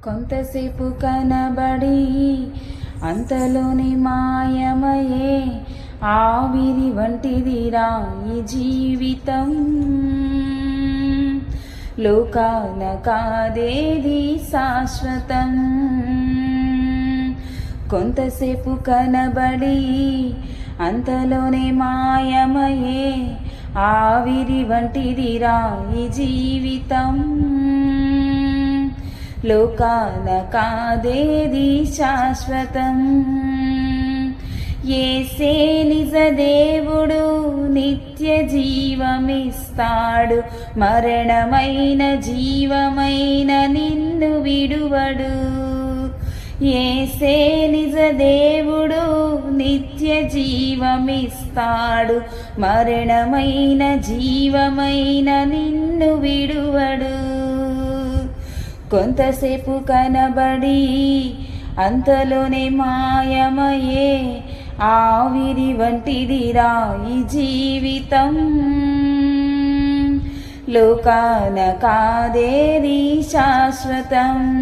కొంతసేపు కనబడి అంతలోని మాయమయే ఆవిరి వంటిదిరా ఈ జీవితం. లోకాన కాదేది శాశ్వతం. కొంతసేపు కనబడి అంతలోనే మాయమయే ఆవిరి వంటిదిరా ఈ జీవితం. లోకాన కాదేది శాశ్వతం. యేసే నిజ దేవుడు నిత్య జీవమిస్తాడు. మరణమైన జీవమైన నిన్ను విడువడు. యేసే నిజ దేవుడు నిత్య జీవమిస్తాడు. మరణమైన జీవమైన నిన్ను విడువడు. కొంతసేపు కనబడి అంతలోనే మాయమయే ఆవిరి వంటిదిరా ఈ జీవితం. లోకాన కాదేది శాశ్వతం.